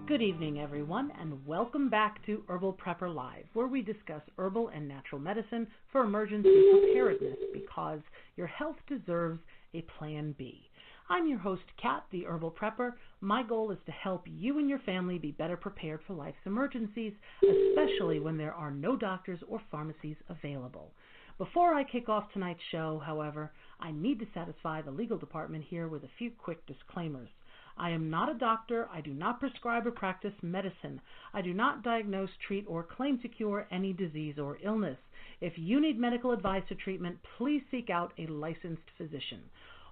Good evening, everyone, and welcome back to Herbal Prepper Live, where we discuss herbal and natural medicine for emergency preparedness because your health deserves a plan B. I'm your host, Kat, the Herbal Prepper. My goal is to help you and your family be better prepared for life's emergencies, especially when there are no doctors or pharmacies available. Before I kick off tonight's show, however, I need to satisfy the legal department here with a few quick disclaimers. I am not a doctor. I do not prescribe or practice medicine. I do not diagnose, treat, or claim to cure any disease or illness. If you need medical advice or treatment, please seek out a licensed physician.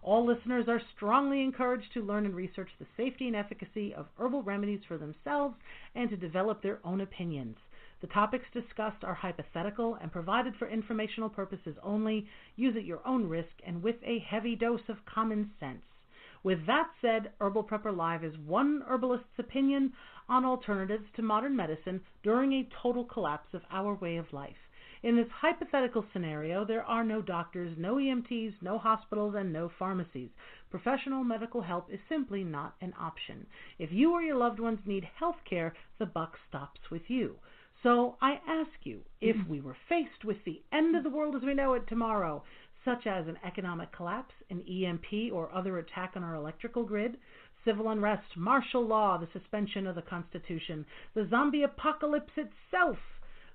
All listeners are strongly encouraged to learn and research the safety and efficacy of herbal remedies for themselves and to develop their own opinions. The topics discussed are hypothetical and provided for informational purposes only. Use at your own risk and with a heavy dose of common sense. With that said, Herbal Prepper Live is one herbalist's opinion on alternatives to modern medicine during a total collapse of our way of life. In this hypothetical scenario, there are no doctors, no EMTs, no hospitals, and no pharmacies. Professional medical help is simply not an option. If you or your loved ones need health care, the buck stops with you. So I ask you, if we were faced with the end of the world as we know it tomorrow, such as an economic collapse, an EMP or other attack on our electrical grid, civil unrest, martial law, the suspension of the Constitution, the zombie apocalypse itself,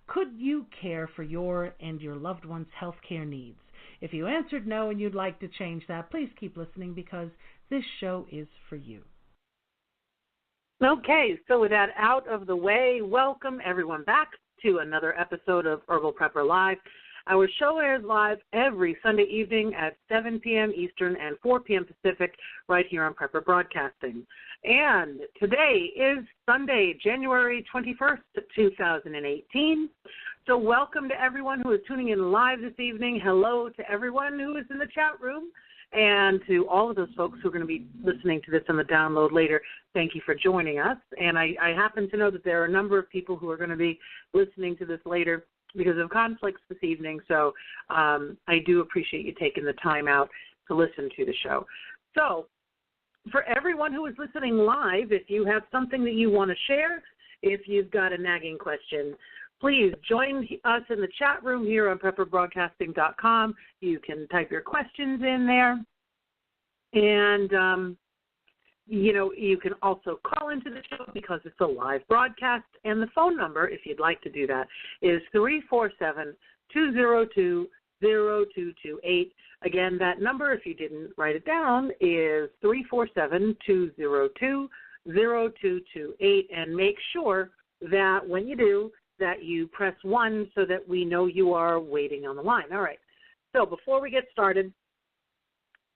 could you care for your and your loved one's health care needs? If you answered no and you'd like to change that, please keep listening because this show is for you. Okay, so with that out of the way, welcome everyone back to another episode of Herbal Prepper Live. Our show airs live every Sunday evening at 7 p.m. Eastern and 4 p.m. Pacific right here on Prepper Broadcasting. And today is Sunday, January 21st, 2018. So welcome to everyone who is tuning in live this evening. Hello to everyone who is in the chat room. And to all of those folks who are going to be listening to this on the download later, thank you for joining us. And I happen to know that there are a number of people who are going to be listening to this later because of conflicts this evening, so I do appreciate you taking the time out to listen to the show. So for everyone who is listening live, if you have something that you want to share, if you've got a nagging question, please join us in the chat room here on prepperbroadcasting.com. You can type your questions in there, and you can also call into the show because it's a live broadcast, and the phone number, if you'd like to do that, is 347-202-0228. Again, that number, if you didn't write it down, is 347-202-0228, and make sure that when you do, that you press 1 so that we know you are waiting on the line. All right, so before we get started,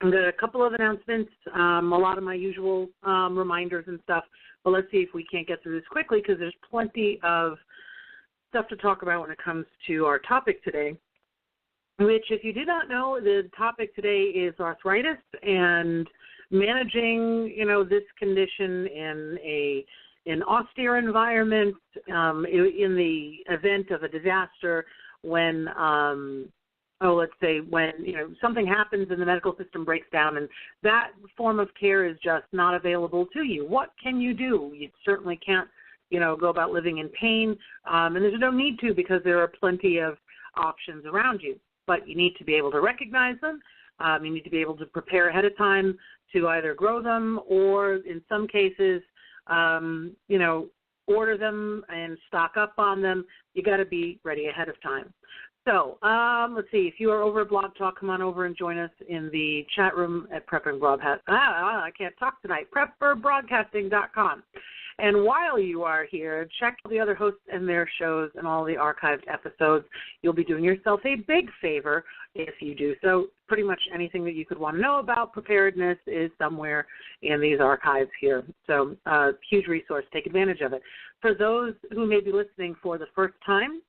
I've got a couple of announcements, a lot of my usual reminders and stuff, but let's see if we can't get through this quickly because there's plenty of stuff to talk about when it comes to our topic today, which, if you do not know, the topic today is arthritis and managing, this condition in an austere environment in the event of a disaster when let's say when, something happens and the medical system breaks down and that form of care is just not available to you. What can you do? You certainly can't, go about living in pain, and there's no need to because there are plenty of options around you. But you need to be able to recognize them. You need to be able to prepare ahead of time to either grow them or, in some cases, order them and stock up on them. You got to be ready ahead of time. So let's see. If you are over at Blog Talk, come on over and join us in the chat room at Prepper Broadcasting. I can't talk tonight. PrepperBroadcasting.com. And while you are here, check the other hosts and their shows and all the archived episodes. You'll be doing yourself a big favor if you do so. Pretty much anything that you could want to know about preparedness is somewhere in these archives here. So huge resource. Take advantage of it. For those who may be listening for the first time,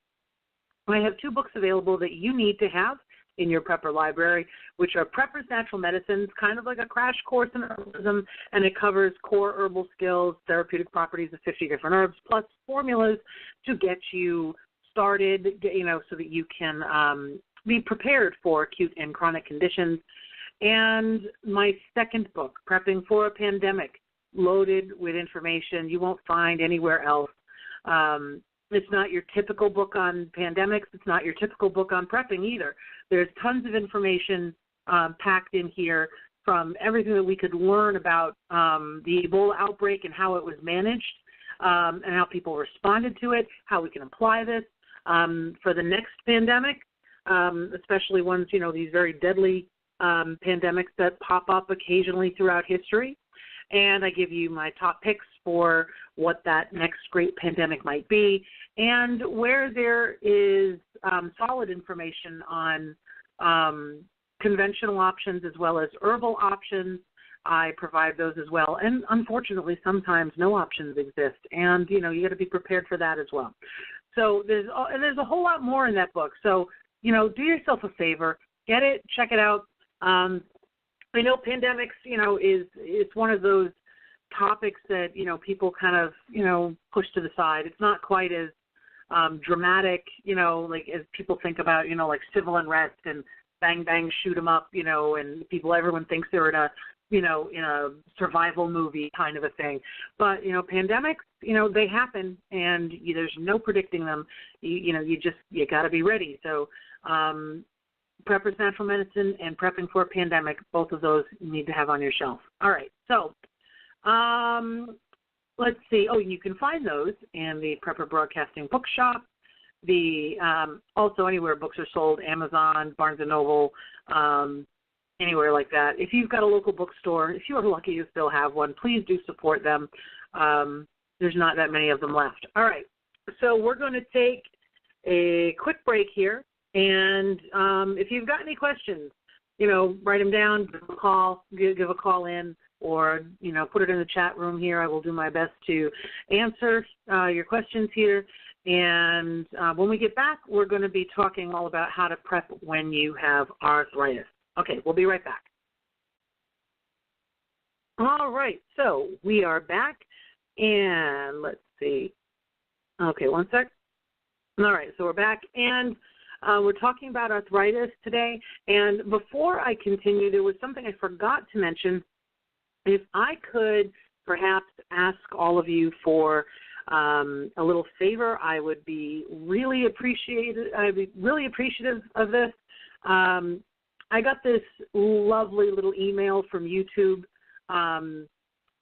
I have 2 books available that you need to have in your Prepper library, which are Prepper's Natural Medicines, kind of like a crash course in herbalism, and it covers core herbal skills, therapeutic properties of 50 different herbs, plus formulas to get you started, so that you can be prepared for acute and chronic conditions. And my second book, Prepping for a Pandemic, loaded with information you won't find anywhere else. It's not your typical book on pandemics. It's not your typical book on prepping either. There's tons of information packed in here from everything that we could learn about the Ebola outbreak and how it was managed and how people responded to it, how we can apply this for the next pandemic, especially ones, these very deadly pandemics that pop up occasionally throughout history. And I give you my top picks for what that next great pandemic might be, and where there is solid information on conventional options as well as herbal options. I provide those as well. And unfortunately, sometimes no options exist, and you got to be prepared for that as well. So there's a whole lot more in that book. So do yourself a favor, get it, check it out. I know pandemics, it's one of those topics that, people kind of, push to the side. It's not quite as dramatic, like as people think about, like civil unrest and bang, bang, shoot 'em up, and everyone thinks they're in a survival movie kind of a thing. But, pandemics, they happen, and there's no predicting them. You got to be ready. So, Prepper's Natural Medicine and Prepping for a Pandemic, both of those you need to have on your shelf. All right, so let's see. Oh, you can find those in the Prepper Broadcasting Bookshop, also anywhere books are sold, Amazon, Barnes & Noble, anywhere like that. If you've got a local bookstore, if you are lucky you still have one, please do support them. There's not that many of them left. All right, so we're going to take a quick break here. And if you've got any questions, write them down, give a call in, or, put it in the chat room here. I will do my best to answer your questions here. And when we get back, we're going to be talking all about how to prep when you have arthritis. Okay, we'll be right back. All right, so we are back. And let's see. Okay, one sec. All right, so we're back. And we're talking about arthritis today, and before I continue, there was something I forgot to mention. If I could perhaps ask all of you for a little favor, I would be really appreciative of this. I got this lovely little email from YouTube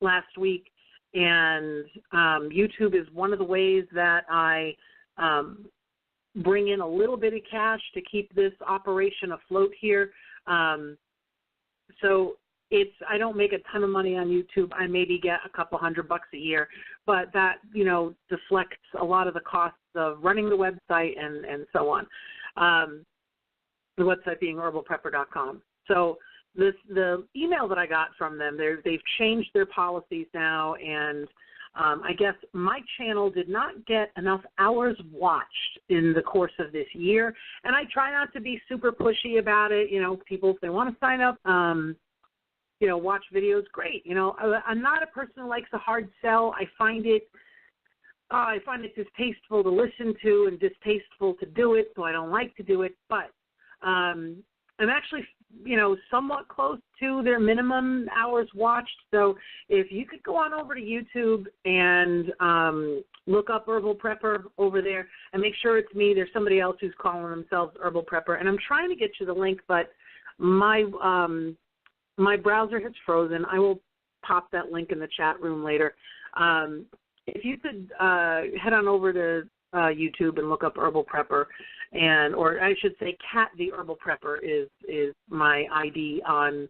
last week, and YouTube is one of the ways that I bring in a little bit of cash to keep this operation afloat here. So I don't make a ton of money on YouTube. I maybe get a couple $100 a year, but that, deflects a lot of the costs of running the website and so on. The website being herbalprepper.com. So the email that I got from them, they've changed their policies now, and I guess my channel did not get enough hours watched in the course of this year, and I try not to be super pushy about it. People, if they want to sign up, watch videos, great. I'm not a person who likes a hard sell. I find it distasteful to listen to and distasteful to do it, so I don't like to do it. But I'm actually, somewhat close to their minimum hours watched. So if you could go on over to YouTube and look up Herbal Prepper over there and make sure it's me. There's somebody else who's calling themselves Herbal Prepper, and I'm trying to get you the link, but my browser has frozen. I will pop that link in the chat room later. If you could head on over to YouTube and look up Herbal Prepper, or I should say Kat the Herbal Prepper is my ID on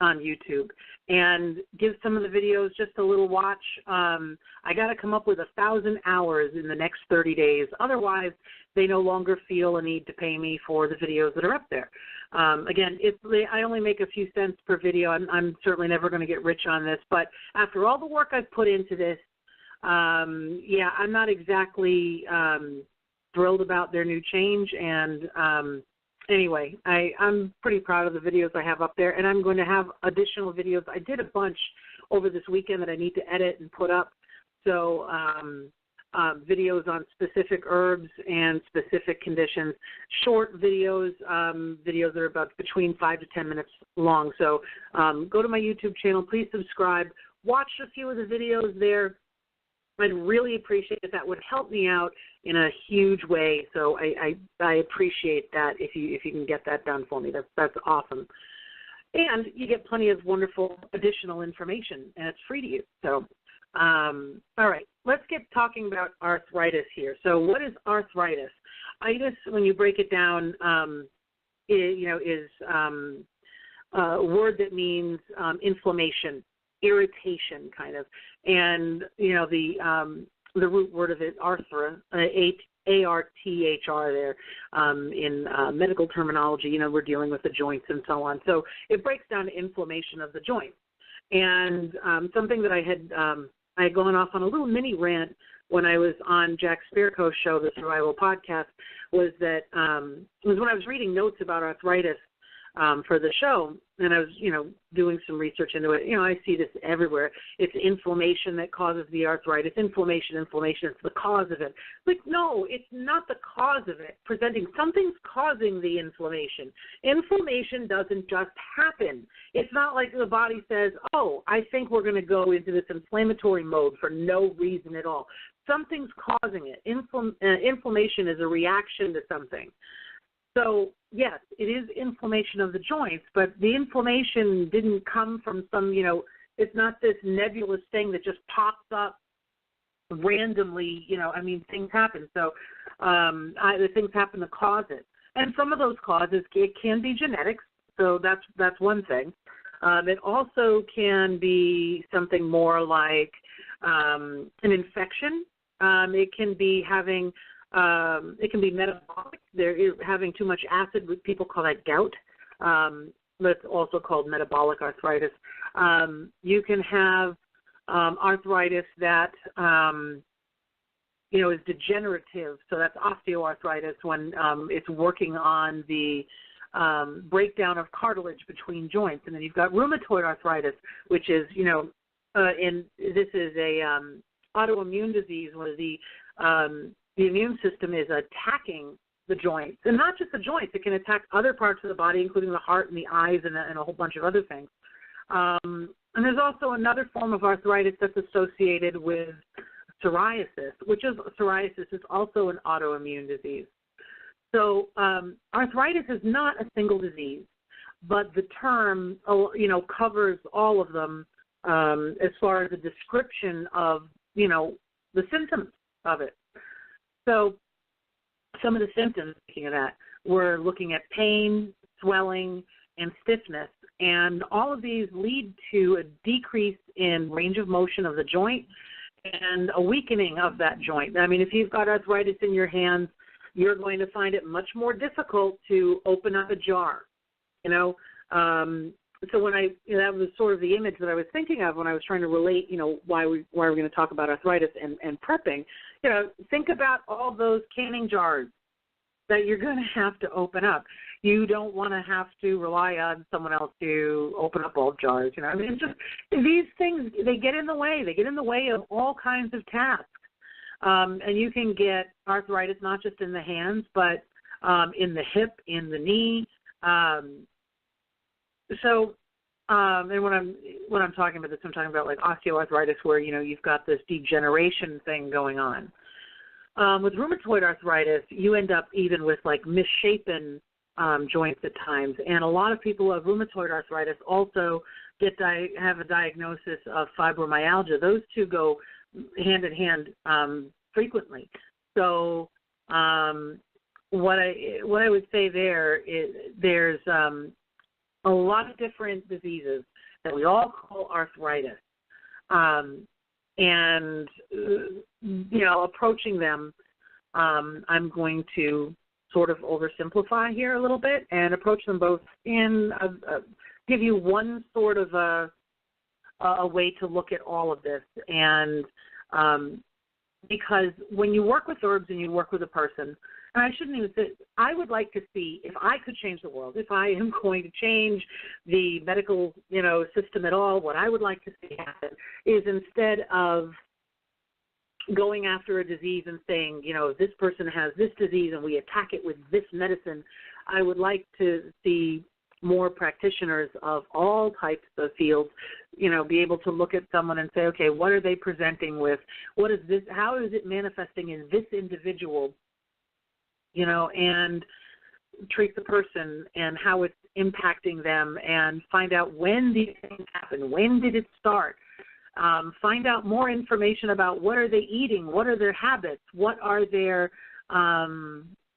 YouTube, and give some of the videos just a little watch. I got to come up with 1,000 hours in the next 30 days. Otherwise, they no longer feel a need to pay me for the videos that are up there. Again, I only make a few cents per video. I'm certainly never going to get rich on this, but after all the work I've put into this, I'm not exactly thrilled about their new change, and anyway, I'm pretty proud of the videos I have up there, and I'm going to have additional videos. I did a bunch over this weekend that I need to edit and put up, so videos on specific herbs and specific conditions. Short videos, videos that are about between 5 to 10 minutes long. So go to my YouTube channel. Please subscribe. Watch a few of the videos there. I'd really appreciate it. That would help me out in a huge way. So I appreciate that if you can get that done for me. That's awesome. And you get plenty of wonderful additional information, and it's free to you. So, all right, let's get talking about arthritis here. So what is arthritis? Itis, when you break it down, is a word that means inflammation, irritation, kind of. And, the root word of it, arthra, A-R-T-H-R there, in medical terminology, we're dealing with the joints and so on. So it breaks down to inflammation of the joints. And something that I had gone off on a little mini rant when I was on Jack Spirko's show, the Survival Podcast, was that was when I was reading notes about arthritis for the show, and I was, doing some research into it. I see this everywhere. It's inflammation that causes the arthritis. Inflammation, it's the cause of it. Like, no, it's not the cause of it. Something's causing the inflammation. Inflammation doesn't just happen. It's not like the body says, oh, I think we're going to go into this inflammatory mode for no reason at all. Something's causing it. Inflammation is a reaction to something. So, yes, it is inflammation of the joints, but the inflammation didn't come from some, it's not this nebulous thing that just pops up randomly, things happen. So the things happen to cause it. And some of those causes, it can be genetics, so that's one thing. It also can be something more like an infection. It can be metabolic. They're having too much acid. People call that gout. But it's also called metabolic arthritis. You can have arthritis that is degenerative. So that's osteoarthritis when it's working on the breakdown of cartilage between joints. And then you've got rheumatoid arthritis, which is and this is a autoimmune disease where the immune system is attacking the joints, and not just the joints. It can attack other parts of the body, including the heart and the eyes and a whole bunch of other things. And there's also another form of arthritis that's associated with psoriasis, psoriasis is also an autoimmune disease. So arthritis is not a single disease, but the term, covers all of them as far as a description of, the symptoms of it. So some of the symptoms, speaking of that, we're looking at pain, swelling, and stiffness. And all of these lead to a decrease in range of motion of the joint and a weakening of that joint. I mean, if you've got arthritis in your hands, you're going to find it much more difficult to open up a jar, So when that was sort of the image that I was thinking of when I was trying to relate, why we're going to talk about arthritis and prepping. Think about all those canning jars that you're going to have to open up. You don't want to have to rely on someone else to open up all jars. It's just these things, they get in the way. They get in the way of all kinds of tasks. And you can get arthritis not just in the hands, but in the hip, in the knee. And when I'm talking about this, I'm talking about like osteoarthritis, where you've got this degeneration thing going on. With rheumatoid arthritis, you end up even with like misshapen joints at times, and a lot of people who have rheumatoid arthritis also have a diagnosis of fibromyalgia. Those two go hand in hand frequently. So what I would say there is there's a lot of different diseases that we all call arthritis. And approaching them, I'm going to sort of oversimplify here a little bit and approach them both in give you one sort of a way to look at all of this. And because when you work with herbs and you work with a person, and I shouldn't even say, I would like to see if I could change the world, if I am going to change the medical, system at all, what I would like to see happen is instead of going after a disease and saying, this person has this disease and we attack it with this medicine. I would like to see more practitioners of all types of fields, be able to look at someone and say, okay, what are they presenting with? What is this? How is it manifesting in this individual? And treat the person and how it's impacting them, and find out when these things happen. When did it start? Find out more information about what are they eating, what are their habits, what are their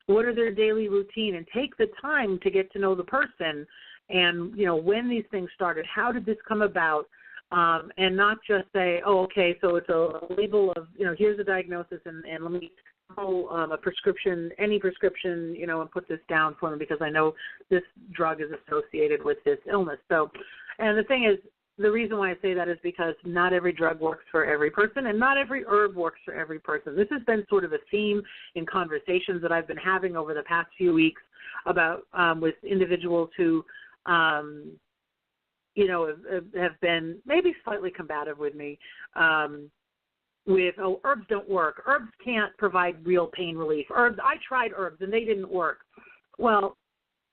daily routine, and take the time to get to know the person and, when these things started, how did this come about, and not just say, oh, okay, so it's a label of, here's a diagnosis and let me pull a prescription, any prescription, and put this down for them because I know this drug is associated with this illness. So, and the thing is, the reason why I say that is because not every drug works for every person, and not every herb works for every person. This has been sort of a theme in conversations that I've been having over the past few weeks about with individuals who, have been maybe slightly combative with me with, oh, herbs don't work. Herbs can't provide real pain relief. I tried herbs and they didn't work. Well,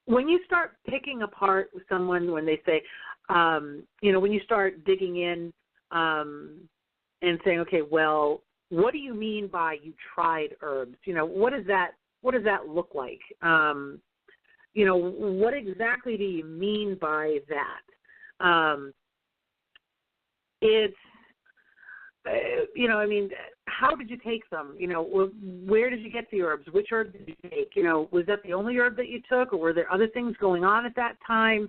when you start picking apart someone, when they say, when you start digging in and saying, okay, well, what do you mean by you tried herbs? What does that look like? What exactly do you mean by that? It's, how did you take them? Where did you get the herbs? Which herb did you take? Was that the only herb that you took, or were there other things going on at that time?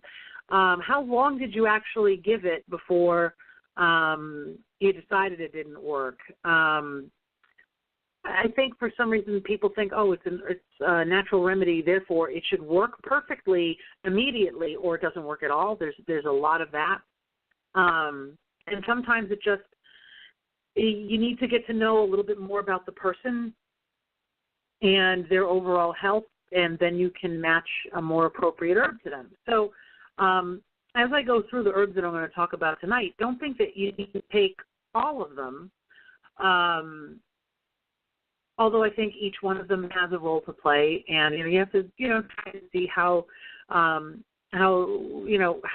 How long did you actually give it before you decided it didn't work? I think for some reason people think, oh, it's a natural remedy, therefore it should work perfectly immediately, or it doesn't work at all. There's a lot of that. And sometimes you need to get to know a little bit more about the person and their overall health, and then you can match a more appropriate herb to them. So as I go through the herbs that I'm going to talk about tonight, don't think that you need to take all of them, although I think each one of them has a role to play, and you have to try to see how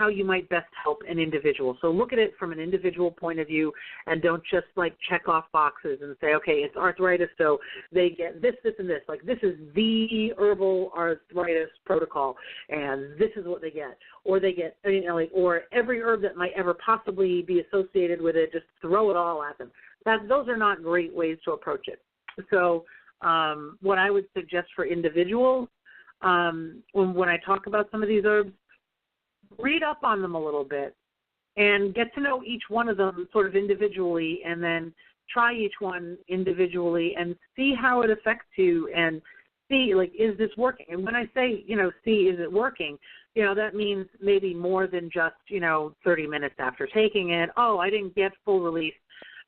you might best help an individual. So look at it from an individual point of view, and don't just check off boxes and say, okay, it's arthritis, so they get this, this, and this. This is the herbal arthritis protocol, and this is what they get. Or they get, or every herb that might ever possibly be associated with it, just throw it all at them. Those are not great ways to approach it. So what I would suggest for individuals, when I talk about some of these herbs, read up on them a little bit and get to know each one of them sort of individually, and then try each one individually and see how it affects you, and see, is this working? And when I say, see, is it working, that means maybe more than just, 30 minutes after taking it, oh, I didn't get full relief,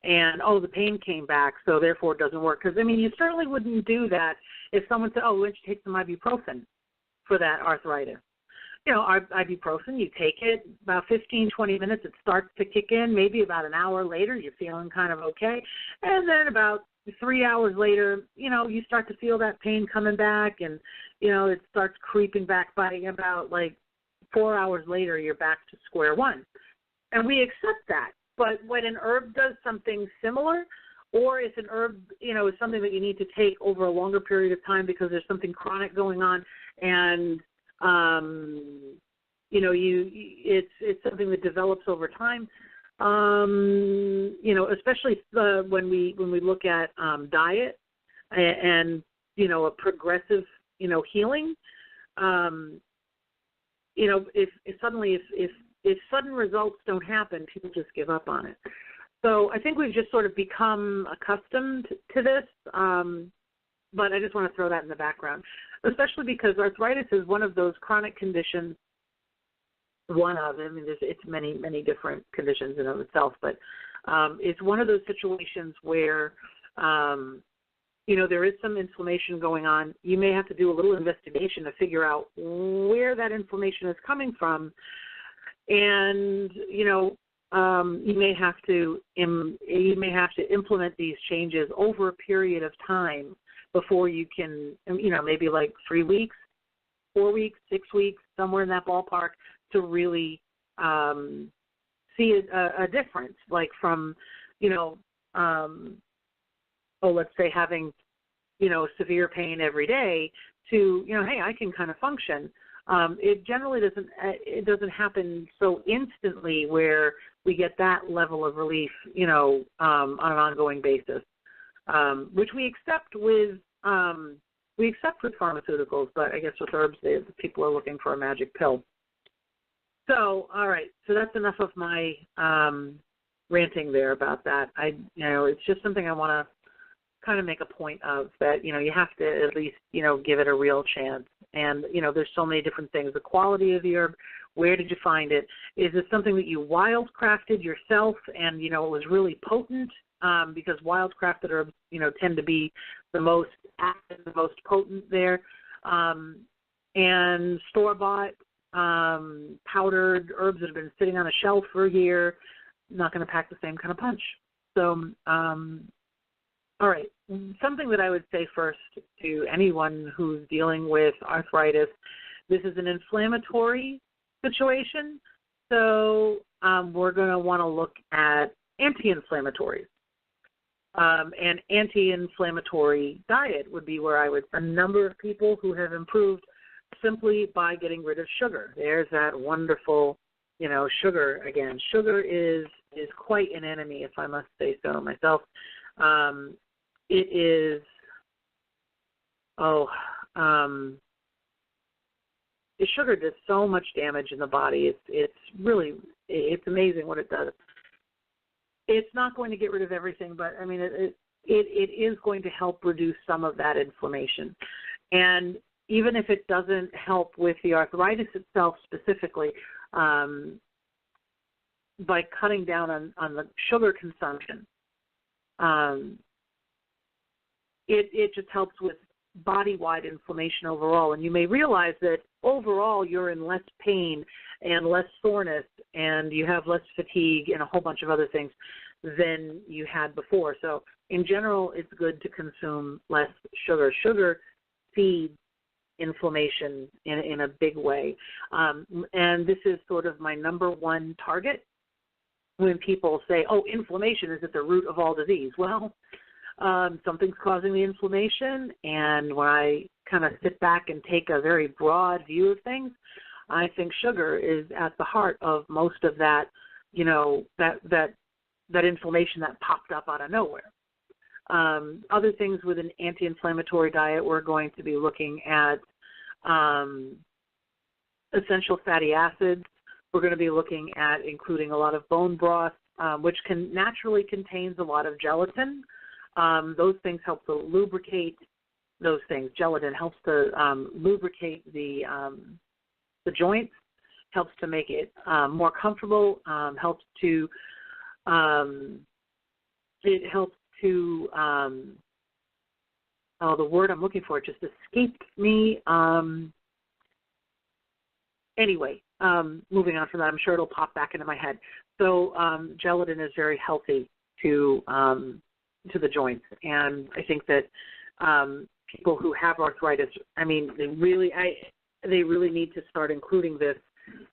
and, oh, the pain came back, so therefore it doesn't work. Because, you certainly wouldn't do that if someone said, oh, why don't you take some ibuprofen for that arthritis? Ibuprofen, you take it, about 15, 20 minutes, it starts to kick in. Maybe about an hour later, you're feeling kind of okay. And then about 3 hours later, you start to feel that pain coming back, and, it starts creeping back by about 4 hours later, you're back to square one. And we accept that. But when an herb does something similar, or if an herb, is something that you need to take over a longer period of time because there's something chronic going on, and it's something that develops over time. Especially when we look at diet and a progressive healing. If sudden results don't happen, people just give up on it. So I think we've just sort of become accustomed to this. But I just want to throw that in the background, especially because arthritis is one of those chronic conditions. It's many, many different conditions in of itself, but it's one of those situations where, there is some inflammation going on. You may have to do a little investigation to figure out where that inflammation is coming from. And, you may have to implement these changes over a period of time before you can, maybe like 3 weeks, 4 weeks, 6 weeks, somewhere in that ballpark, to really see a difference, like from, let's say having, severe pain every day to, hey, I can kind of function. It generally doesn't happen so instantly where we get that level of relief, on an ongoing basis, which we accept with pharmaceuticals, but I guess with herbs, people are looking for a magic pill. So, all right, so that's enough of my ranting there about that. It's just something I want to kind of make a point of, that, you have to at least, give it a real chance. And, there's so many different things. The quality of the herb, where did you find it? Is it something that you wildcrafted yourself and, it was really potent? Because wildcrafted herbs, tend to be the most active, the most potent there. And store-bought powdered herbs that have been sitting on a shelf for a year, not going to pack the same kind of punch. So, all right, something that I would say first to anyone who's dealing with arthritis, this is an inflammatory situation, so we're going to want to look at anti-inflammatories. An anti-inflammatory diet would be where I would, a number of people who have improved simply by getting rid of sugar. There's that wonderful, sugar again. Sugar is quite an enemy, if I must say so myself. It is, sugar does so much damage in the body. It's amazing what it does. It's not going to get rid of everything, but I mean, it is going to help reduce some of that inflammation. And even if it doesn't help with the arthritis itself specifically, by cutting down on the sugar consumption, it just helps with body-wide inflammation overall. And you may realize that overall you're in less pain and less soreness, and you have less fatigue and a whole bunch of other things than you had before. So in general, it's good to consume less sugar. Sugar feeds inflammation in a big way. And this is sort of my number one target when people say, oh, inflammation is at the root of all disease. Well, something's causing the inflammation, and when I kind of sit back and take a very broad view of things, I think sugar is at the heart of most of that, that inflammation that popped up out of nowhere. Other things with an anti-inflammatory diet, we're going to be looking at essential fatty acids. We're going to be looking at including a lot of bone broth, which naturally contains a lot of gelatin. Those things help to lubricate those things. Gelatin helps to lubricate the joints, helps to make it more comfortable, helps to the word I'm looking for just escaped me. Anyway, moving on from that, I'm sure it'll pop back into my head. So gelatin is very healthy to the joints, and I think that people who have arthritis, I mean, they really need to start including this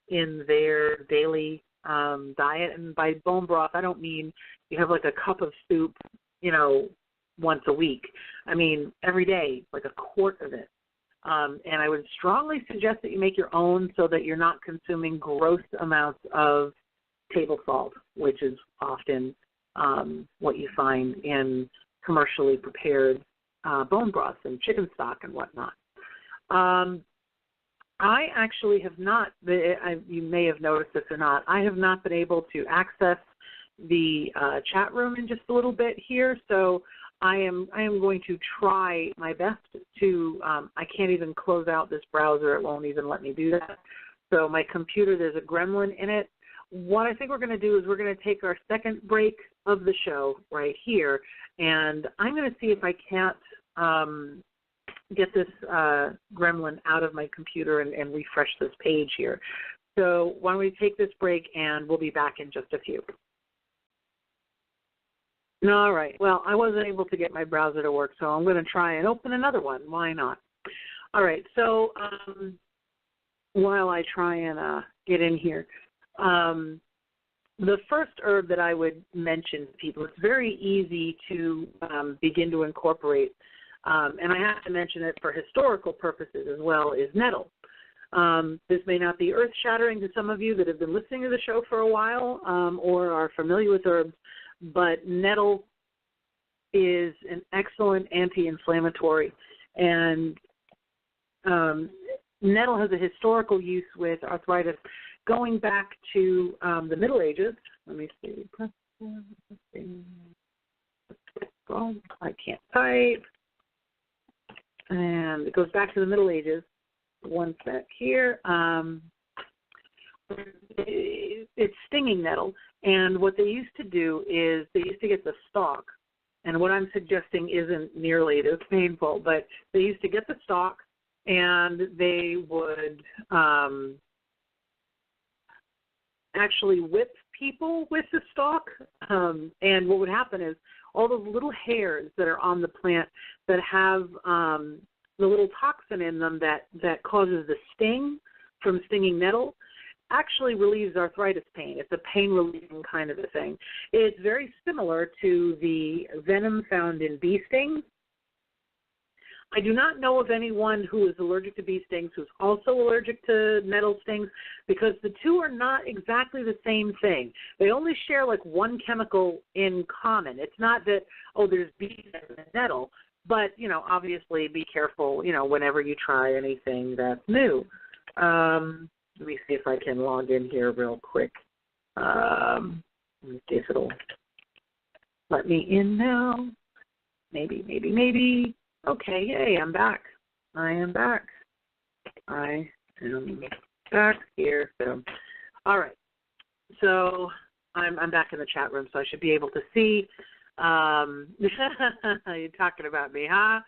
in their daily diet. And by bone broth, I don't mean you have like a cup of soup, once a week. I mean, every day, like a quart of it. And I would strongly suggest that you make your own so that you're not consuming gross amounts of table salt, which is often what you find in commercially prepared bone broths and chicken stock and whatnot. I actually have not, you may have noticed this or not, I have not been able to access the chat room in just a little bit here, so I am going to try my best to, I can't even close out this browser, it won't even let me do that. So my computer, there's a gremlin in it. What I think we're going to do is we're going to take our second break of the show right here, and I'm going to see if I can't get this gremlin out of my computer and refresh this page here. So why don't we take this break, and we'll be back in just a few. All right. Well, I wasn't able to get my browser to work, so I'm going to try and open another one. Why not? All right. So while I try and get in here, the first herb that I would mention to people, it's very easy to begin to incorporate, and I have to mention it for historical purposes as well, is nettle. This may not be earth-shattering to some of you that have been listening to the show for a while or are familiar with herbs, but nettle is an excellent anti-inflammatory, and nettle has a historical use with arthritis going back to the Middle Ages. Let me see. I can't type. And it goes back to the Middle Ages. One sec here. It's stinging nettle. And what they used to do is they used to get the stalk. And what I'm suggesting isn't nearly as painful, but they used to get the stalk and they would actually whip people with the stalk. And what would happen is all those little hairs that are on the plant that have the little toxin in them that causes the sting from stinging nettle actually relieves arthritis pain. It's a pain-relieving kind of a thing. It's very similar to the venom found in bee stings. I do not know of anyone who is allergic to bee stings who's also allergic to nettle stings, because the two are not exactly the same thing. They only share like one chemical in common. It's not that, oh, there's bees and nettle, but, you know, obviously be careful, you know, whenever you try anything that's new. Let me see if I can log in here real quick. Let me see if it'll let me in now. Maybe. Okay, yay, I'm back. I am back here. So, all right. So I'm back in the chat room, so I should be able to see. You're talking about me, huh?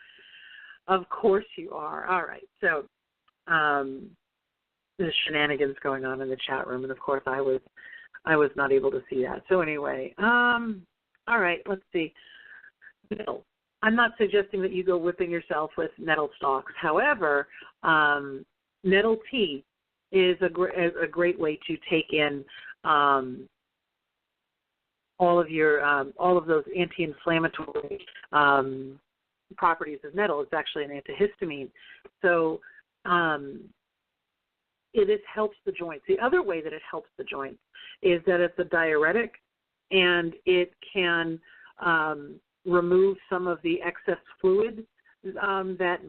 Of course you are. All right. So there's shenanigans going on in the chat room, and of course I was not able to see that. So anyway, all right. Let's see. No, I'm not suggesting that you go whipping yourself with nettle stalks. However, nettle tea is a great way to take in all of those anti-inflammatory properties of nettle. It's actually an antihistamine, so it helps the joints. The other way that it helps the joints is that it's a diuretic, and it can remove some of the excess fluid that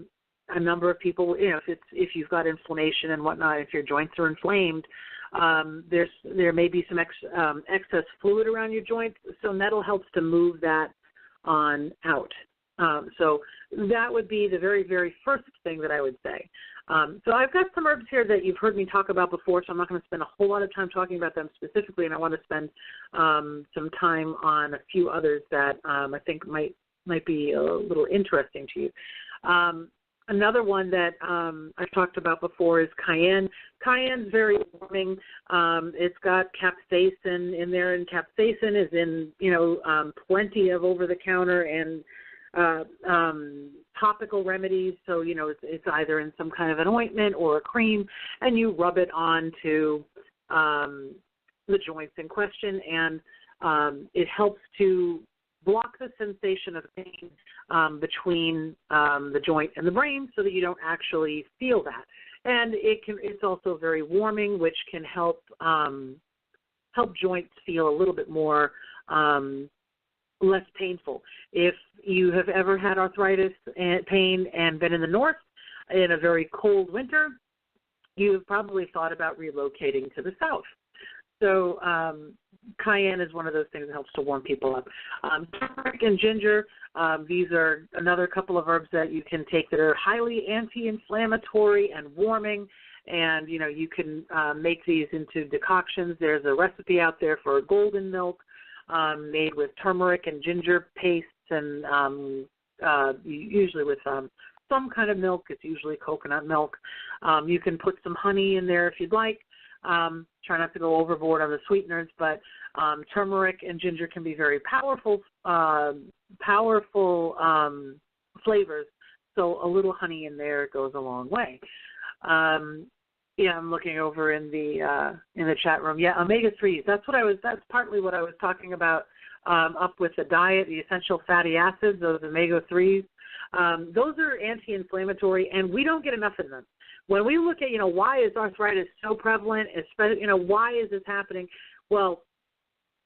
a number of people, you know, if you've got inflammation and whatnot, if your joints are inflamed, there may be some excess fluid around your joints. So nettle helps to move that on out. So that would be the very, very first thing that I would say. So I've got some herbs here that you've heard me talk about before, so I'm not going to spend a whole lot of time talking about them specifically, and I want to spend some time on a few others that I think might be a little interesting to you. Another one that I've talked about before is cayenne. Cayenne's very warming. It's got capsaicin in there, and capsaicin is in, plenty of over-the-counter and topical remedies. So, it's either in some kind of an ointment or a cream, and you rub it onto the joints in question, and it helps to block the sensation of pain between the joint and the brain, so that you don't actually feel that. And it's also very warming, which can help joints feel a little bit more less painful. If you have ever had arthritis and pain and been in the north in a very cold winter, you've probably thought about relocating to the south. So cayenne is one of those things that helps to warm people up. Turmeric and ginger, these are another couple of herbs that you can take that are highly anti-inflammatory and warming, and, you can make these into decoctions. There's a recipe out there for golden milk made with turmeric and ginger pastes, and usually with some kind of milk. It's usually coconut milk. You can put some honey in there if you'd like. Try not to go overboard on the sweeteners, but turmeric and ginger can be very powerful flavors. So a little honey in there goes a long way. Yeah, I'm looking over in the chat room. Yeah, omega-3s. That's partly what I was talking about up with the diet, the essential fatty acids, those omega-3s. Those are anti-inflammatory, and we don't get enough of them. When we look at, why is arthritis so prevalent, especially, why is this happening? Well,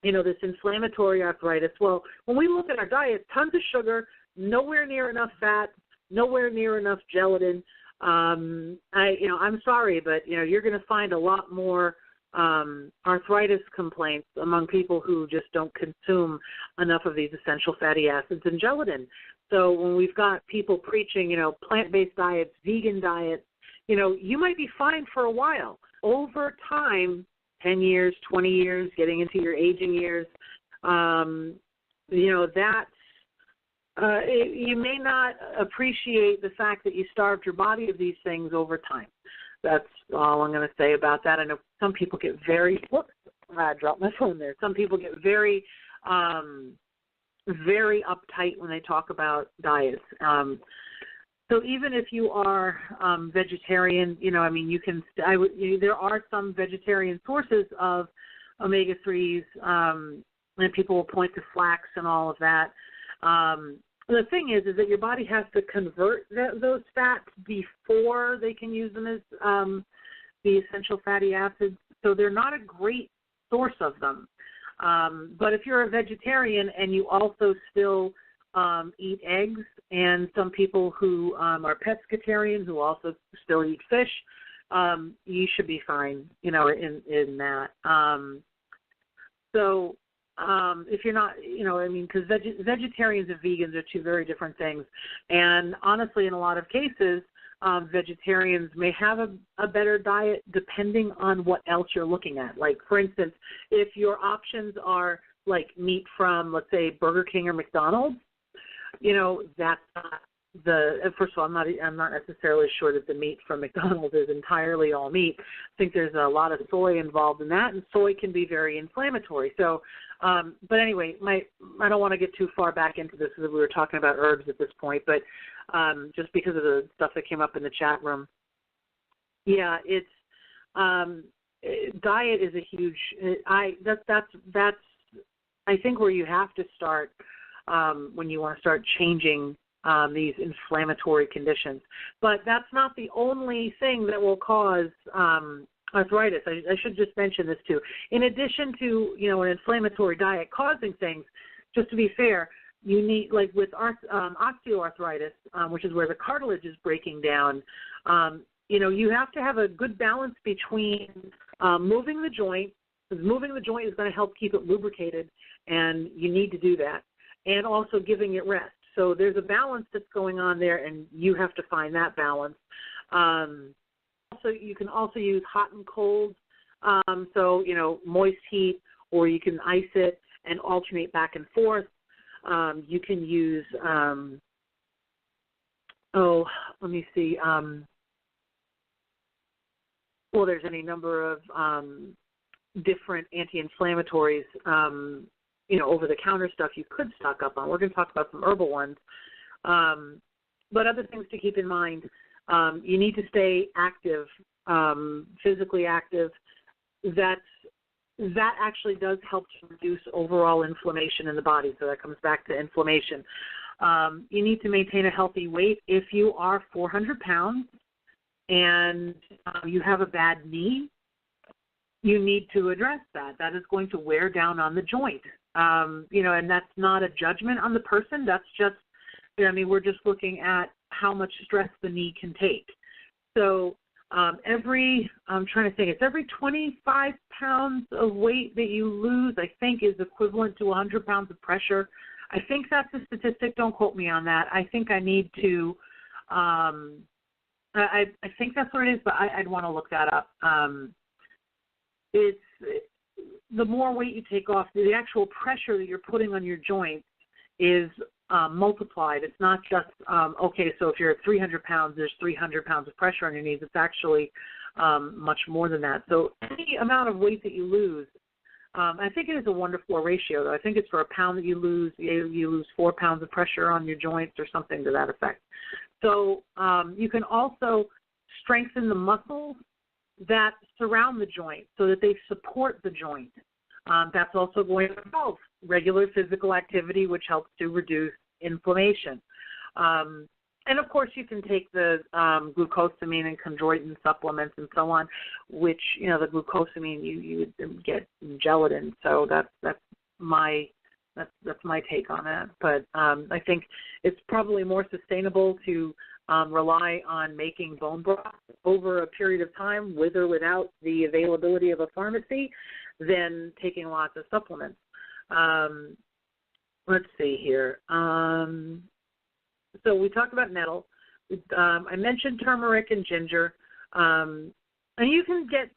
this inflammatory arthritis. Well, when we look at our diet, tons of sugar, nowhere near enough fat, nowhere near enough gelatin. I'm sorry, but, you're going to find a lot more arthritis complaints among people who just don't consume enough of these essential fatty acids and gelatin. So when we've got people preaching, plant-based diets, vegan diets, you might be fine for a while. Over time, 10 years, 20 years, getting into your aging years, you may not appreciate the fact that you starved your body of these things over time. That's all I'm going to say about that. I know some people get I dropped my phone there. Some people get very, very uptight when they talk about diets. So even if you are vegetarian, you can. There are some vegetarian sources of omega-3s, and people will point to flax and all of that. The thing is that your body has to convert those fats before they can use them as the essential fatty acids. So they're not a great source of them. But if you're a vegetarian and you also still eat eggs, and some people who are pescatarian who also still eat fish, you should be fine, in that. If you're not, because vegetarians and vegans are two very different things. And honestly, in a lot of cases, vegetarians may have a better diet depending on what else you're looking at. Like, for instance, if your options are like meat from, let's say, Burger King or McDonald's, that's not first of all, I'm not necessarily sure that the meat from McDonald's is entirely all meat. I think there's a lot of soy involved in that, and soy can be very inflammatory. So, but anyway, I don't want to get too far back into this because we were talking about herbs at this point, but just because of the stuff that came up in the chat room. Yeah, it's diet is a huge. That's I think where you have to start when you want to start changing these inflammatory conditions. But that's not the only thing that will cause arthritis. I should just mention this too. In addition to, an inflammatory diet causing things, just to be fair, you need, like with osteoarthritis, which is where the cartilage is breaking down, you have to have a good balance between moving the joint, because moving the joint is going to help keep it lubricated, and you need to do that, and also giving it rest. So there's a balance that's going on there, and you have to find that balance. Also, you can also use hot and cold, moist heat, or you can ice it and alternate back and forth. You can use, let me see. There's any number of different anti-inflammatories, over-the-counter stuff you could stock up on. We're going to talk about some herbal ones. But other things to keep in mind, you need to stay active, physically active. That actually does help to reduce overall inflammation in the body, so that comes back to inflammation. You need to maintain a healthy weight. If you are 400 pounds and you have a bad knee, you need to address that. That is going to wear down on the joint. And that's not a judgment on the person. That's just, we're just looking at how much stress the knee can take. So I'm trying to think, it's every 25 pounds of weight that you lose, I think, is equivalent to 100 pounds of pressure. I think that's a statistic. Don't quote me on that. I think I need to, I think that's what it is, but I'd want to look that up. It's the more weight you take off, the actual pressure that you're putting on your joints is multiplied. It's not just, so if you're at 300 pounds, there's 300 pounds of pressure on your knees. It's actually much more than that. So any amount of weight that you lose, I think it is a 1-to-4 ratio, though. I think it's for a pound that you lose 4 pounds of pressure on your joints or something to that effect. So you can also strengthen the muscles that surround the joint so that they support the joint. That's also going to involve regular physical activity, which helps to reduce inflammation. And, of course, you can take the glucosamine and chondroitin supplements and so on, which, the glucosamine you would get in gelatin. So that's my take on that. But I think it's probably more sustainable to rely on making bone broth over a period of time with or without the availability of a pharmacy than taking lots of supplements. Let's see here. So we talked about nettle. I mentioned turmeric and ginger. And you can get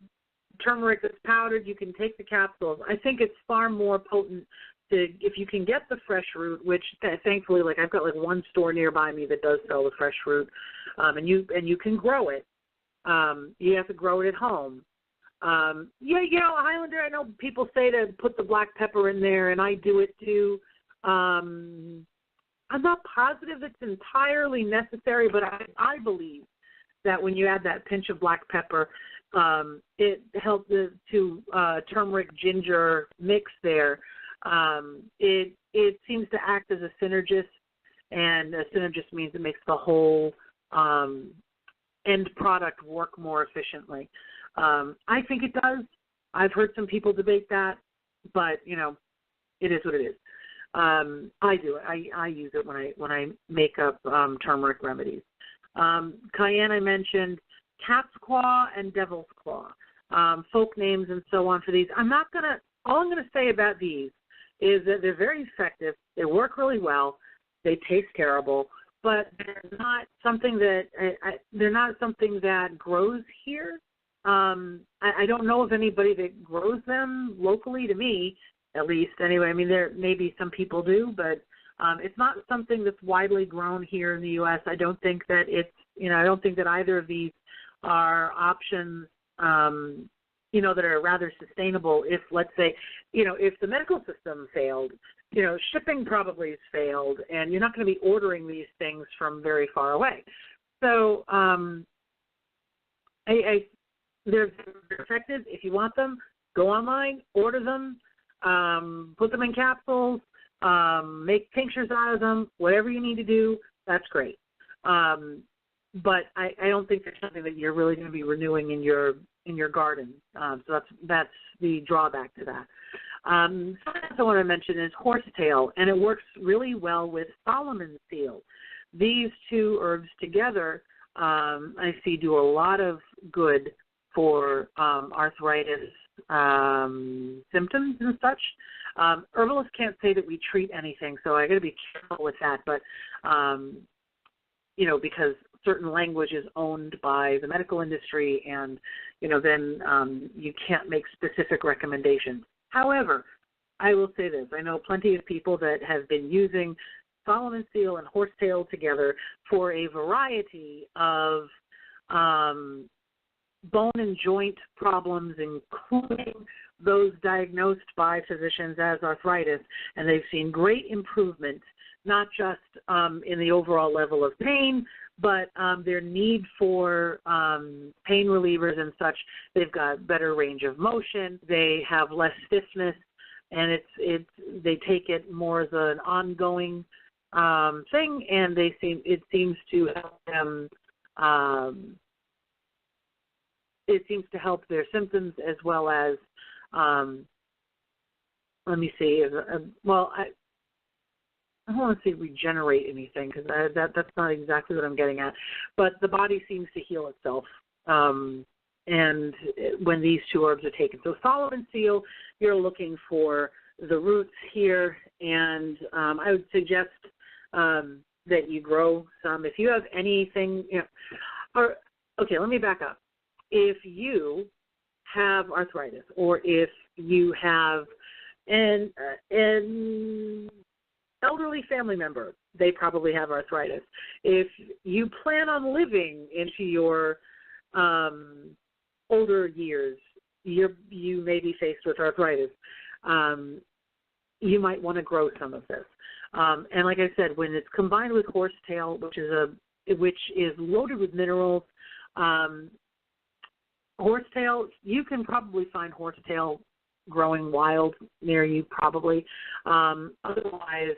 turmeric that's powdered. You can take the capsules. I think it's far more potent if you can get the fresh root, which thankfully, I've got one store nearby me that does sell the fresh root, and you can grow it. You have to grow it at home. Highlander, I know people say to put the black pepper in there, and I do it too. I'm not positive it's entirely necessary, but I believe that when you add that pinch of black pepper, it helps to turmeric ginger mix there. It seems to act as a synergist, and a synergist means it makes the whole end product work more efficiently. I think it does. I've heard some people debate that, but it is what it is. I do it. I use it when I make up turmeric remedies. Cayenne I mentioned, cat's claw and devil's claw, folk names and so on for these. All I'm gonna say about these is that they're very effective. They work really well. They taste terrible, but they're not something that grows here. I don't know of anybody that grows them locally, to me, at least. Anyway, I mean, there maybe some people do, but it's not something that's widely grown here in the U.S. I don't think that I don't think that either of these are options, that are rather sustainable. If, let's say, if the medical system failed, shipping probably has failed, and you're not going to be ordering these things from very far away. So they're effective. If you want them, go online, order them, put them in capsules, make tinctures out of them, whatever you need to do, that's great. But I don't think there's something that you're really going to be renewing in your garden. So that's the drawback to that. Something I want to mention is horsetail, and it works really well with Solomon's seal. These two herbs together, I see do a lot of good for arthritis symptoms and such. Herbalists can't say that we treat anything, so I got to be careful with that. But because certain language is owned by the medical industry, and then you can't make specific recommendations. However, I will say this: I know plenty of people that have been using Solomon's seal and horsetail together for a variety of bone and joint problems, including those diagnosed by physicians as arthritis, and they've seen great improvement, not just in the overall level of pain, but their need for pain relievers and such. They've got better range of motion, they have less stiffness, and they take it more as an ongoing thing, and it seems to help them. It seems to help their symptoms as well as, let me see, I don't want to say regenerate anything, because that's not exactly what I'm getting at. But the body seems to heal itself, and when these two herbs are taken. So Solomon's seal, you're looking for the roots here, and I would suggest that you grow some. If you have anything, let me back up. If you have arthritis, or if you have an elderly family member, they probably have arthritis. If you plan on living into your older years, you may be faced with arthritis. You might want to grow some of this. And like I said, when it's combined with horsetail, which is loaded with minerals, horsetail, you can probably find horsetail growing wild near you, probably. Otherwise,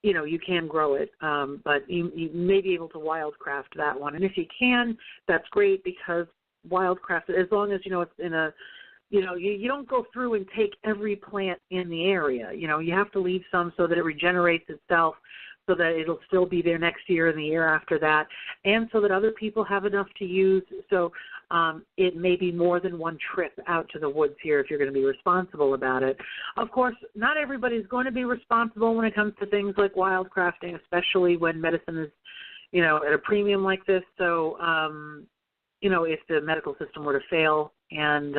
you can grow it, but you may be able to wildcraft that one. And if you can, that's great, because wildcraft, as long as, it's in a, you don't go through and take every plant in the area. You have to leave some so that it regenerates itself, so that it'll still be there next year and the year after that, and so that other people have enough to use. So it may be more than one trip out to the woods here if you're going to be responsible about it. Of course, not everybody's going to be responsible when it comes to things like wildcrafting, especially when medicine is, at a premium like this. So, if the medical system were to fail, and,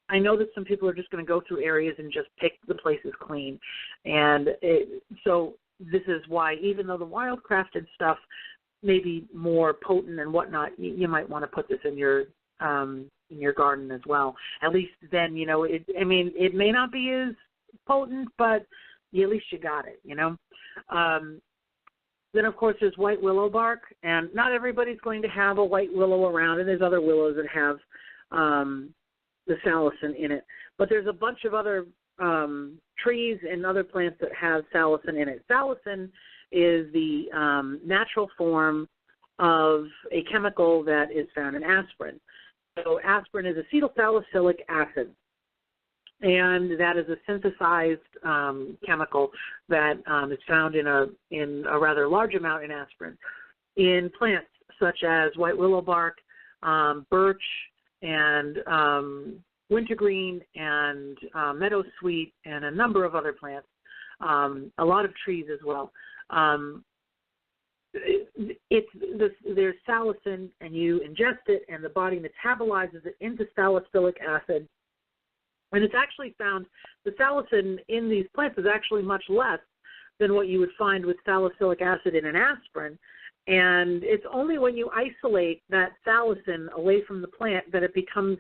I know that some people are just going to go through areas and just pick the places clean. And so this is why, even though the wildcrafted stuff may be more potent and whatnot, you might want to put this in your garden as well. At least then, it may not be as potent, but at least you got it, Then, of course, there's white willow bark, and not everybody's going to have a white willow around, and there's other willows that have the salicin in it. But there's a bunch of other trees and other plants that have salicin in it. Salicin is the natural form of a chemical that is found in aspirin. So aspirin is acetylsalicylic acid, and that is a synthesized chemical that is found in a rather large amount in aspirin. In plants such as white willow bark, birch, and wintergreen, and meadowsweet, and a number of other plants, a lot of trees as well. There's salicin, and you ingest it, and the body metabolizes it into salicylic acid. And it's actually found, the salicin in these plants is actually much less than what you would find with salicylic acid in an aspirin. And it's only when you isolate that salicin away from the plant that it becomes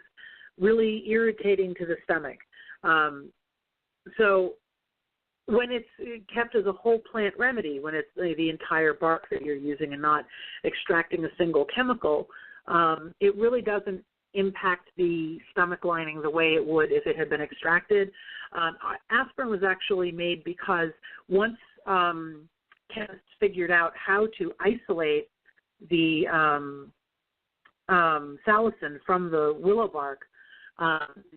really irritating to the stomach. So when it's kept as a whole plant remedy, when it's the entire bark that you're using and not extracting a single chemical, it really doesn't impact the stomach lining the way it would if it had been extracted. Aspirin was actually made because once chemists figured out how to isolate the salicin from the willow bark,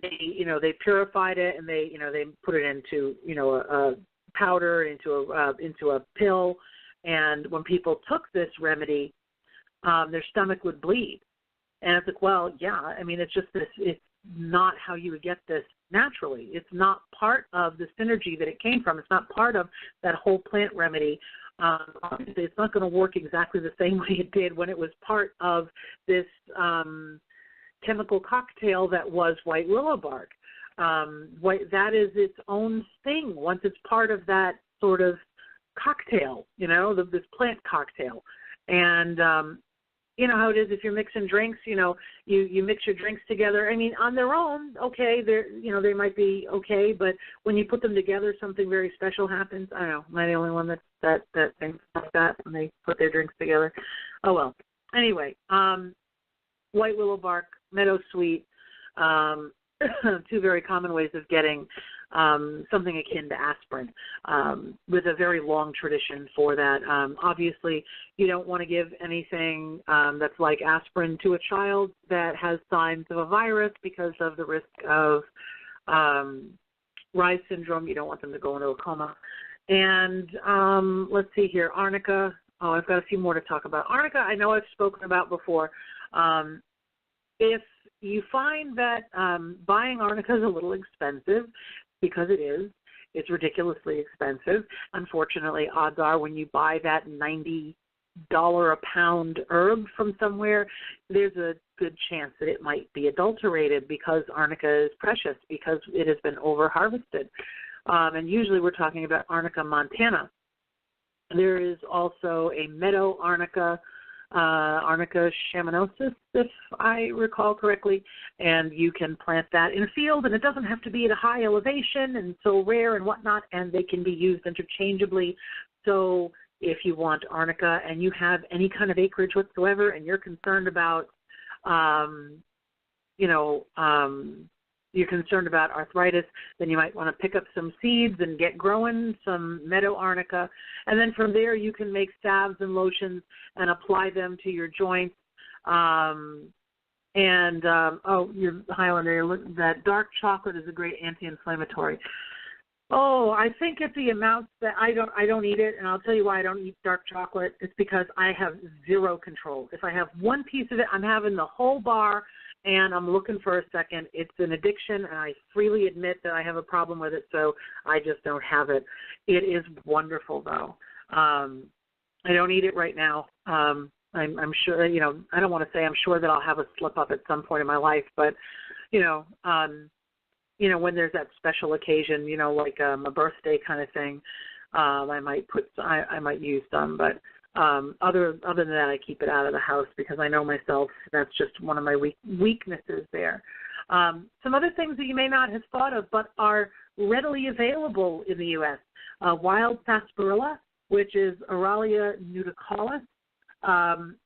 they purified it, and they put it into a powder, into a pill, and when people took this remedy, their stomach would bleed. And it's like, well, yeah, it's just this. It's not how you would get this naturally. It's not part of the synergy that it came from. It's not part of that whole plant remedy. Obviously, it's not going to work exactly the same way it did when it was part of this chemical cocktail that was white willow bark. That is its own thing once it's part of that sort of cocktail, this plant cocktail. And you know how it is if you're mixing drinks, you mix your drinks together. On their own, okay, they might be okay, but when you put them together, something very special happens. I don't know, am I the only one that thinks like that when they put their drinks together? Oh, well. Anyway, white willow bark, meadowsweet, two very common ways of getting something akin to aspirin, with a very long tradition for that. Obviously, you don't want to give anything that's like aspirin to a child that has signs of a virus because of the risk of Reye syndrome. You don't want them to go into a coma. And let's see here, arnica. Oh, I've got a few more to talk about. Arnica, I know I've spoken about before. If you find that buying arnica is a little expensive, because it is, it's ridiculously expensive. Unfortunately, odds are when you buy that $90 a pound herb from somewhere, there's a good chance that it might be adulterated because arnica is precious, because it has been over-harvested. And usually we're talking about Arnica montana. There is also a meadow arnica, Arnica shamanosus, if I recall correctly, and you can plant that in a field, and it doesn't have to be at a high elevation and so rare and whatnot, and they can be used interchangeably. So if you want arnica and you have any kind of acreage whatsoever and you're concerned about, you're concerned about arthritis, then you might want to pick up some seeds and get growing some meadow arnica. And then from there you can make salves and lotions and apply them to your joints. Your Highlander, that dark chocolate is a great anti-inflammatory. Oh, I think at the amounts that I don't eat it, and I'll tell you why I don't eat dark chocolate. It's because I have zero control. If I have one piece of it, I'm having the whole bar, and I'm looking for a second. It's an addiction, and I freely admit that I have a problem with it, so I just don't have it. It is wonderful, though. I don't eat it right now. I'm sure, I don't want to say I'm sure that I'll have a slip-up at some point in my life, but, when there's that special occasion, like a birthday kind of thing, I might use some, but other than that, I keep it out of the house because I know myself that's just one of my weaknesses there. Some other things that you may not have thought of but are readily available in the U.S. Wild sarsaparilla, which is Aralia nudicalis,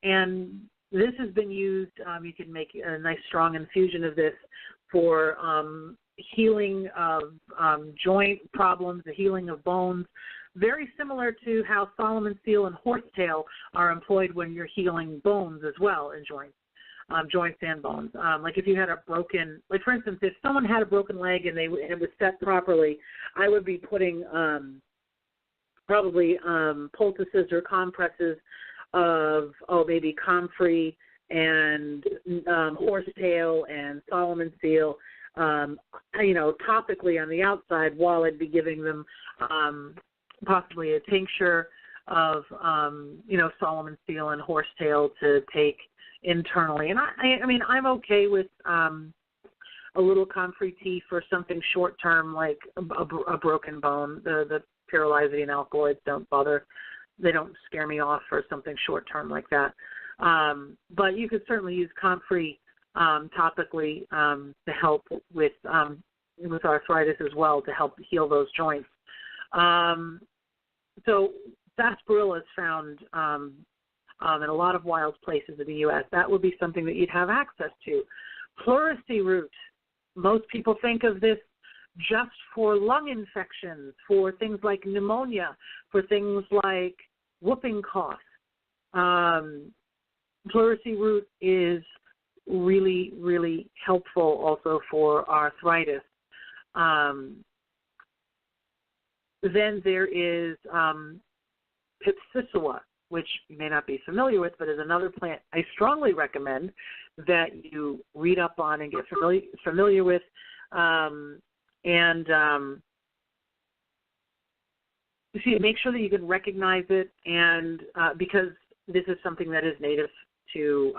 and this has been used. You can make a nice strong infusion of this for healing of joint problems, the healing of bones, very similar to how Solomon seal and horsetail are employed when you're healing bones as well in joints and bones. Like if you had for instance, if someone had a broken leg and it was set properly, I would be putting probably poultices or compresses of maybe comfrey and horsetail and Solomon seal, topically on the outside, while I'd be giving them possibly a tincture of, Solomon seal and horsetail to take internally. And I'm okay with a little comfrey tea for something short term, like a broken bone. The pyrrolizidine alkaloids they don't scare me off for something short term like that. But you could certainly use comfrey topically to help with arthritis as well, to help heal those joints. So sarsaparilla is found in a lot of wild places in the U.S. That would be something that you'd have access to. Pleurisy root. Most people think of this just for lung infections, for things like pneumonia, for things like whooping cough. Pleurisy root is really, really helpful also for arthritis. Then there is Pipsissewa, which you may not be familiar with, but is another plant I strongly recommend that you read up on and get familiar with. Make sure that you can recognize it, and because this is something that is native to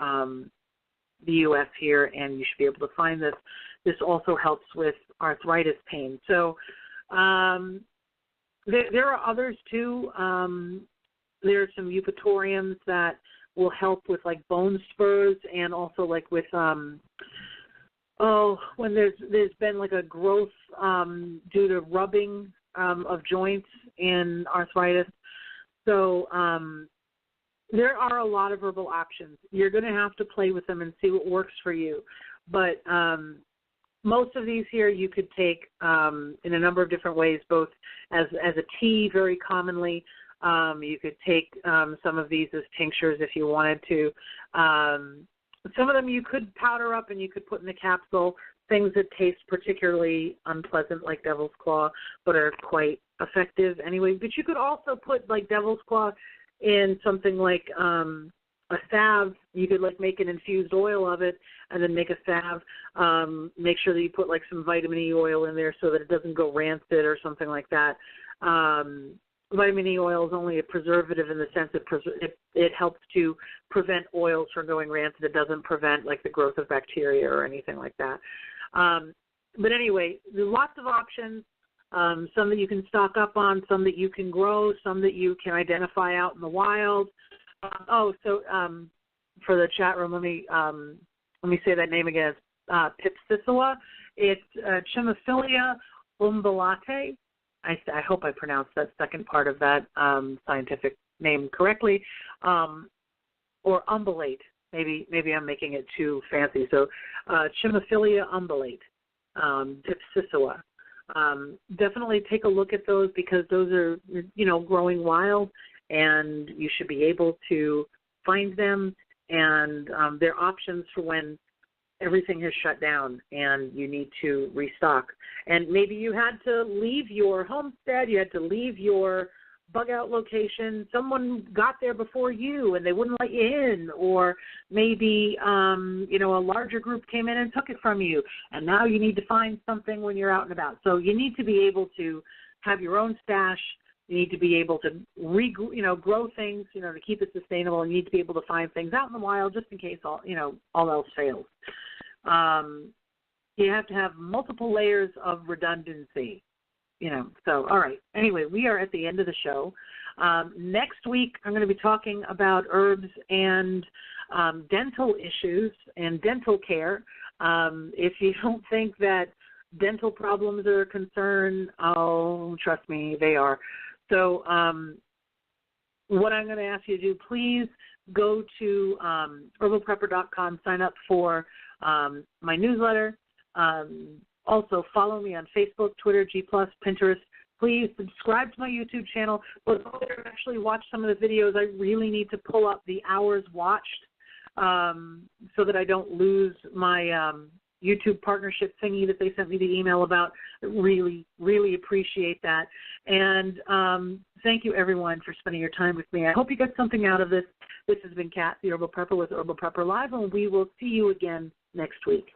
the U.S. here, and you should be able to find this. This also helps with arthritis pain. So there are others too. There are some eupatoriums that will help with like bone spurs, and also like with when there's been like a growth due to rubbing of joints in arthritis. So there are a lot of herbal options. You're going to have to play with them and see what works for you. But most of these here you could take in a number of different ways, both as a tea very commonly. You could take some of these as tinctures if you wanted to. Some of them you could powder up and you could put in a capsule, things that taste particularly unpleasant like devil's claw but are quite effective anyway. But you could also put like devil's claw in something like a salve. You could like make an infused oil of it and then make a salve. Make sure that you put like some vitamin E oil in there so that it doesn't go rancid or something like that. Vitamin E oil is only a preservative in the sense that it helps to prevent oils from going rancid. It doesn't prevent like the growth of bacteria or anything like that. But anyway, there's lots of options. some that you can stock up on, some that you can grow, some that you can identify out in the wild. For the chat room, let me say that name again. It's Pipsissoa. It's Chimophilia umbellate. I hope I pronounced that second part of that scientific name correctly, or umbellate. Maybe I'm making it too fancy. So Chimophilia umbellate, Pipsissoa. Definitely take a look at those because those are, growing wild, and you should be able to find them, and they're options for when everything has shut down and you need to restock. And maybe you had to leave your homestead, you had to leave your bug out location, someone got there before you and they wouldn't let you in, or maybe a larger group came in and took it from you, and now you need to find something when you're out and about. So you need to be able to have your own stash. You need to be able to grow things, to keep it sustainable. And you need to be able to find things out in the wild just in case all else fails. You have to have multiple layers of redundancy. So, all right. Anyway, we are at the end of the show. Next week, I'm going to be talking about herbs and dental issues and dental care. If you don't think that dental problems are a concern, trust me, they are. So what I'm going to ask you to do, please go to herbalprepper.com, sign up for my newsletter. Also, follow me on Facebook, Twitter, G+, Pinterest. Please subscribe to my YouTube channel. But go there and actually watch some of the videos. I really need to pull up the hours watched so that I don't lose my YouTube partnership thingy that they sent me the email about. Really, really appreciate that. And thank you, everyone, for spending your time with me. I hope you got something out of this. This has been Kat, the Herbal Prepper with Herbal Prepper Live, and we will see you again next week.